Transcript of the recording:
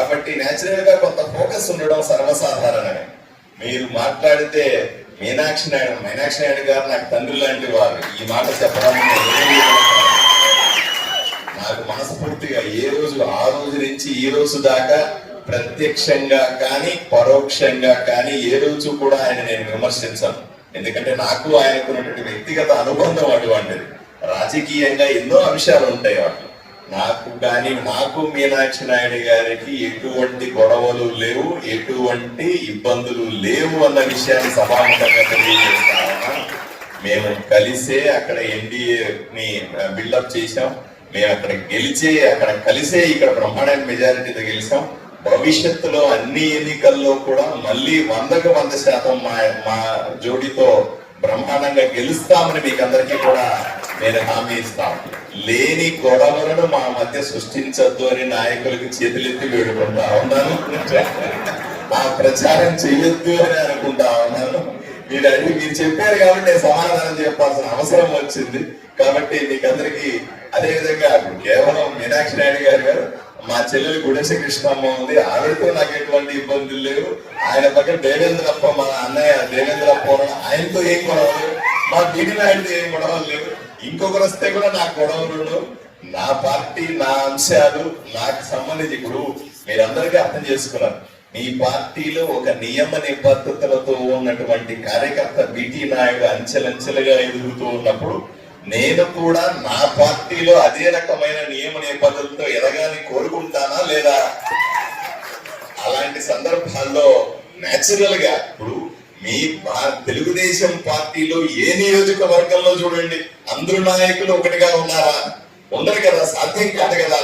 కాబట్టి నేచురల్ గా కొంత ఫోకస్ ఉండడం సర్వసాధారణమే. మీరు మాట్లాడితే మీనాక్షి నాయుడు గారు నాకు తండ్రి లాంటి వారు. ఈ మాట చెప్పడానికి నాకు మనస్ఫూర్తిగా ఏ రోజు ఆ రోజు నుంచి ఈ రోజు దాకా ప్రత్యక్షంగా కానీ పరోక్షంగా కానీ ఏ రోజు కూడా ఆయన నేను విమర్శించాను. ఎందుకంటే నాకు ఆయనకున్నటువంటి వ్యక్తిగత అనుబంధం అటువంటిది. రాజకీయంగా ఎన్నో అంశాలు ఉంటాయి వాటిలో. నాకు మీనాక్షి నాయుడు గారికి ఎటువంటి గొడవలు లేవు, ఎటువంటి ఇబ్బందులు లేవు అన్న విషయాన్ని సభాముఖంగా తెలియజేస్తా ఉన్నా. మేము కలిసే అక్కడ ఎన్డీఏని బిల్డప్ చేశాం. మేము అక్కడ గెలిచే అక్కడ కలిసే ఇక్కడ బ్రహ్మాండమైన మెజారిటీతో గెలిచాం. భవిష్యత్తులో అన్ని ఎన్నికల్లో కూడా మళ్ళీ 100% మా జోడితో బ్రహ్మాండంగా గెలుస్తామని మీకు అందరికీ కూడా నేను హామీ ఇస్తాను. లేని గొడవలను మా మధ్య సృష్టించద్దు అని నాయకులకు చేతులెత్తి వేడుకుంటా ఉన్నాను. ఆ ప్రచారం చేయొద్దు అని అనుకుంటా ఉన్నాను. మీరు చెప్పారు కాబట్టి నేను సమాధానం చెప్పాల్సిన అవసరం వచ్చింది. కాబట్టి మీకందరికీ అదే విధంగా కేవలం మీనాక్షి నాయుడు గారు మా చెల్లెలు గుడెసి కృష్ణమ్మ ఉంది, ఆవిడతో నాకు ఎటువంటి ఇబ్బందులు లేవు. ఆయన పక్కన దేవేంద్రప్ప మా అన్నయ్య దేవేంద్రప్ప ఆయనతో ఏం గొడవలు, మా బీడి నాయుడుతో ఏం గొడవలు లేవు. ఇంకొకరు వస్తే కూడా నాకు గొడవలు. నా పార్టీ నా అంశాలు నాకు సంబంధించి ఇప్పుడు మీరందరికీ అర్థం చేసుకున్నారు. మీ పార్టీలో ఒక నియమ నిబద్ధతలతో ఉన్నటువంటి కార్యకర్త బీటీ నాయుడు అంచెలంచెలుగా ఎదుగుతూ ఉన్నప్పుడు నేను కూడా నా పార్టీలో అదే రకమైన నియమ నిబద్ధతలతో ఎదగాలని కోరుకుంటానా లేదా? అలాంటి సందర్భాల్లో నేచురల్ గా ఇప్పుడు మీ తెలుగుదేశం పార్టీలో ఏ నియోజకవర్గంలో చూడండి అందరూ నాయకులు ఒకటిగా ఉన్నారా? ఉండరు కదా, సాధ్యం కాదు కదా.